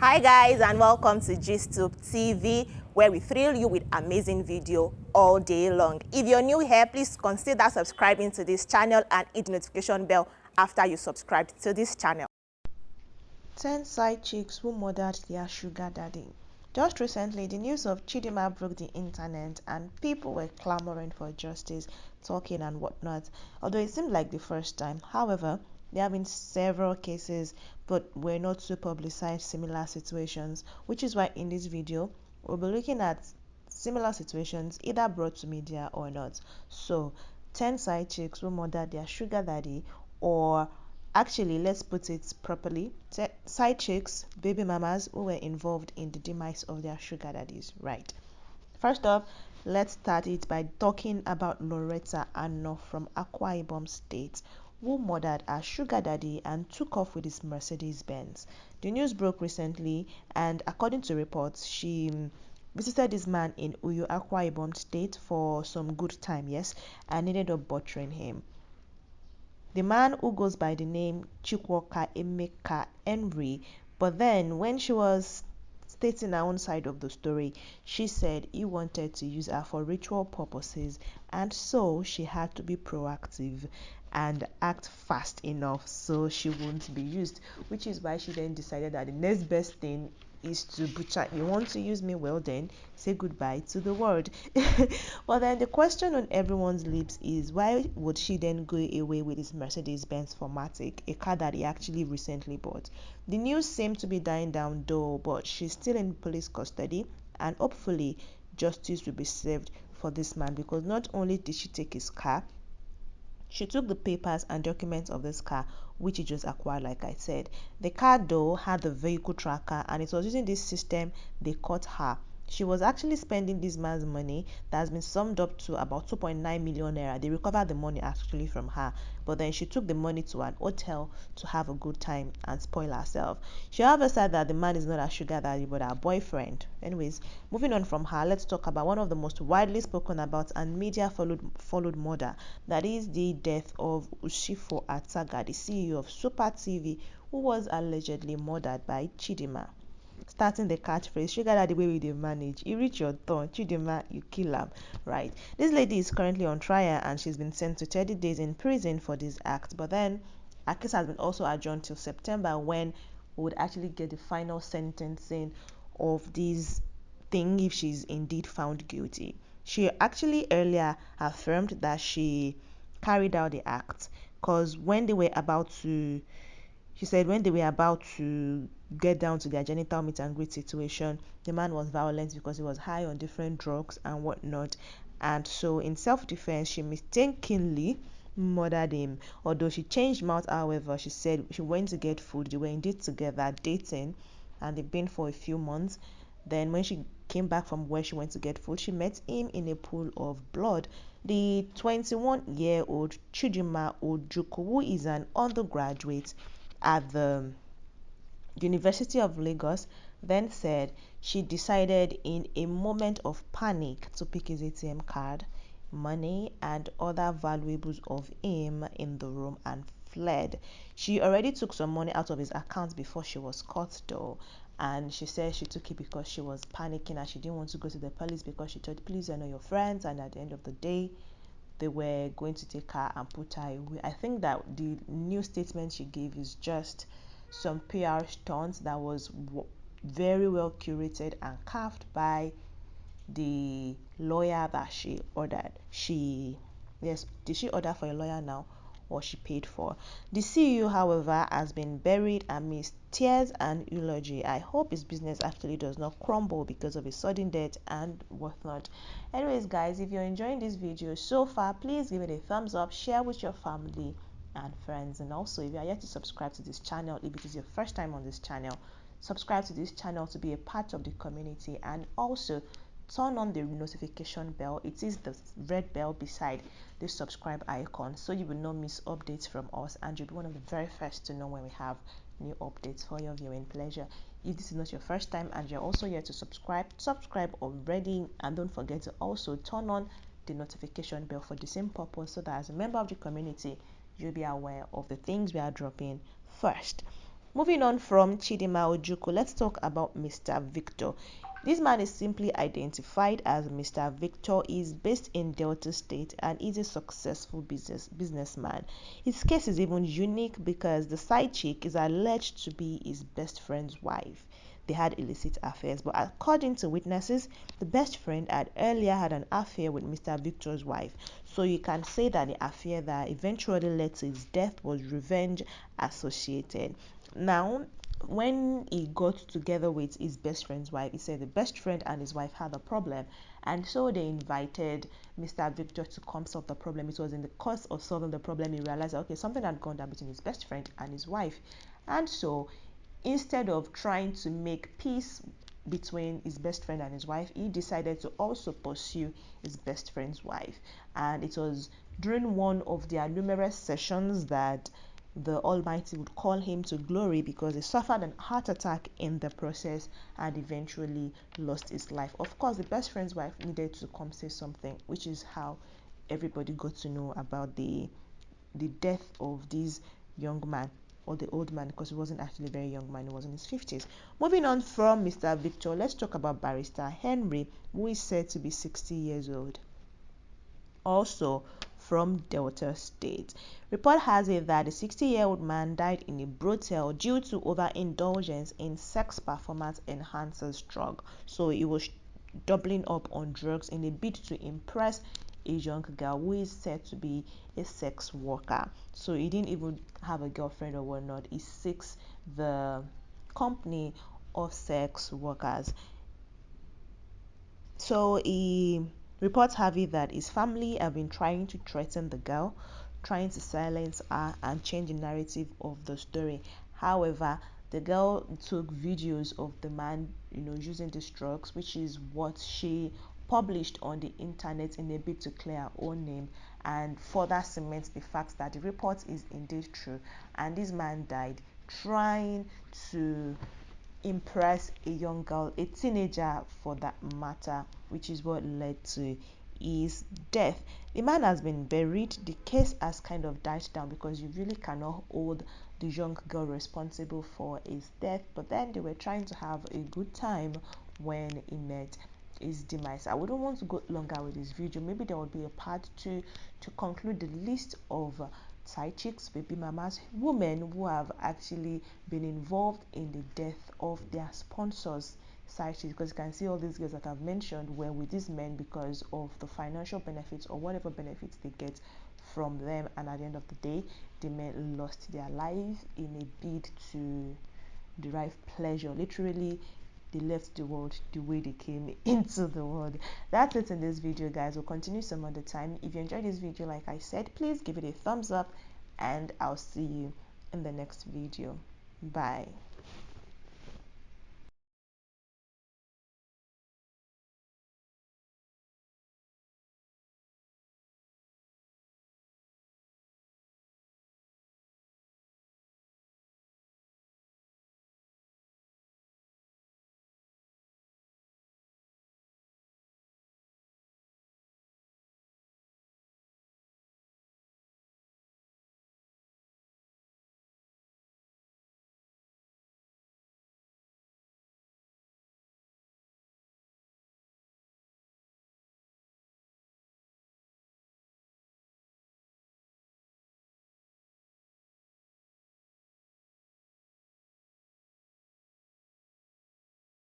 Hi guys, and welcome to GISTUBE TV, where we thrill you with amazing video all day long. If you're new here, please consider subscribing to this channel and hit the notification bell after you subscribe to this channel. 10 side chicks who murdered their sugar daddy. Just recently, the news of Chidinma broke the internet and people were clamoring for justice, talking and whatnot. Although it seemed like the first time. However, there have been several cases, but were not so publicized similar situations, which is why in this video, we'll be looking at similar situations either brought to media or not. So, 10 side chicks who murdered their sugar daddy, or actually, let's put it properly, side chicks, baby mamas who were involved in the demise of their sugar daddies, right? First off, let's start it by talking about Loretta from Akwa Ibom State, who murdered her sugar daddy and took off with his Mercedes Benz. The news broke recently, and according to reports, she visited this man in Uyo, Akwa Ibom State for some good time, yes, and ended up butchering him. The man who goes by the name Barista Henry, but then when she was stating her own side of the story, she said he wanted to use her for ritual purposes, and so she had to be proactive and act fast enough so she won't be used, which is why she then decided that the next best thing is to butcher. You want to use me? Well, then say goodbye to the world. Well, then the question on everyone's lips is, why would she then go away with his Mercedes Benz Formatic, a car that he actually recently bought? The news seemed to be dying down though, but she's still in police custody, and hopefully justice will be served for this man, because not only did she take his car, she took the papers and documents of this car, which he just acquired, like I said. The car, though, had the vehicle tracker, and it was using this system they caught her. She was actually spending this man's money that has been summed up to about 2.9 million naira. They recovered the money actually from her, but then she took the money to an hotel to have a good time and spoil herself. She, however, said that the man is not a sugar daddy but her boyfriend. Anyways, moving on from her, let's talk about one of the most widely spoken about and media followed murder. That is the death of Usifo Ataga, the CEO of Super TV, who was allegedly murdered by Chidinma. Starting the catchphrase, sugar daddy way we dey manage, you reach your turn, Chidinma, you kill am, right? This lady is currently on trial and she's been sent to 30 days in prison for this act, but then her case has been also adjourned till September, when we would actually get the final sentencing of this thing if she's indeed found guilty. She actually earlier affirmed that she carried out the act, because when they were about to, she said when they were about to get down to their genital meet and greet situation, the man was violent because he was high on different drugs and whatnot. And so, in self defense, she mistakenly murdered him. Although she changed mouth, however, she said she went to get food. They were indeed together dating, and they've been for a few months. Then, when she came back from where she went to get food, she met him in a pool of blood. The 21-year-old Chidinma Ojukwu, who is an undergraduate at the University of Lagos, then said she decided in a moment of panic to pick his ATM card, money, and other valuables of him in the room and fled. She already took some money out of his account before she was caught, though, and she said she took it because she was panicking and she didn't want to go to the police because she thought, please, I know your friends, and at the end of the day, they were going to take her and put her away. I think that the new statement she gave is just some PR stunts that was very well curated and carved by the lawyer that she ordered. Yes, did she order for a lawyer now, or she paid for? The CEO, however, has been buried amidst tears and eulogy. I hope his business actually does not crumble because of his sudden death and whatnot. Anyways, guys, if you're enjoying this video so far, please give it a thumbs up, share with your family and friends, and also if you are yet to subscribe to this channel, if it is your first time on this channel, subscribe to this channel to be a part of the community, and also turn on the notification bell. It is the red bell beside the subscribe icon, so you will not miss updates from us and you'll be one of the very first to know when we have new updates for your viewing pleasure. If this is not your first time and you're also here to subscribe already, and don't forget to also turn on the notification bell for the same purpose, so that as a member of the community you'll be aware of the things we are dropping first. Moving on from Chidima Ojukwu, let's talk about Mr. Victor. This man is simply identified as Mr. Victor. He is based in Delta State and is a successful businessman. His case is even unique because the side chick is alleged to be his best friend's wife. They had illicit affairs, but according to witnesses, the best friend had earlier had an affair with Mr. Victor's wife. So you can say that the affair that eventually led to his death was revenge associated. Now, when he got together with his best friend's wife, he said the best friend and his wife had a problem, and so they invited Mr. Victor to come solve the problem. It was in the course of solving the problem he realized that, okay, something had gone down between his best friend and his wife, and so instead of trying to make peace between his best friend and his wife, he decided to also pursue his best friend's wife. And it was during one of their numerous sessions that the Almighty would call him to glory, because he suffered an heart attack in the process and eventually lost his life. Of course, the best friend's wife needed to come say something, which is how everybody got to know about the death of this young man, or the old man, because he wasn't actually a very young man, he was in his 50s. Moving on from Mr. Victor, let's talk about Barista Henry, who is said to be 60 years old, also from Delta State. Report has it that the 60-year-old man died in a brothel due to overindulgence in sex performance enhancers drug. So he was doubling up on drugs in a bid to impress a young girl who is said to be a sex worker. So he didn't even have a girlfriend or whatnot. He seeks the company of sex workers. So reports have it that his family have been trying to threaten the girl, trying to silence her and change the narrative of the story. However, the girl took videos of the man, using these drugs, which is what she published on the internet in a bid to clear her own name and further cements the fact that the report is indeed true. And this man died trying to impress a young girl, a teenager for that matter, which is what led to his death. The man has been buried. The case has kind of died down because you really cannot hold the young girl responsible for his death, but then they were trying to have a good time when he met his demise. I wouldn't want to go longer with this video. Maybe there will be a part 2 to conclude the list of side chicks, baby mamas, women who have actually been involved in the death of their sponsors, side chicks, because you can see all these girls that I've mentioned were with these men because of the financial benefits or whatever benefits they get from them, and at the end of the day, the men lost their lives in a bid to derive pleasure. Literally, they left the world the way they came into the world. That's it in this video, guys. We'll continue some other time. If you enjoyed this video, like I said, please give it a thumbs up, and I'll see you in the next video. Bye.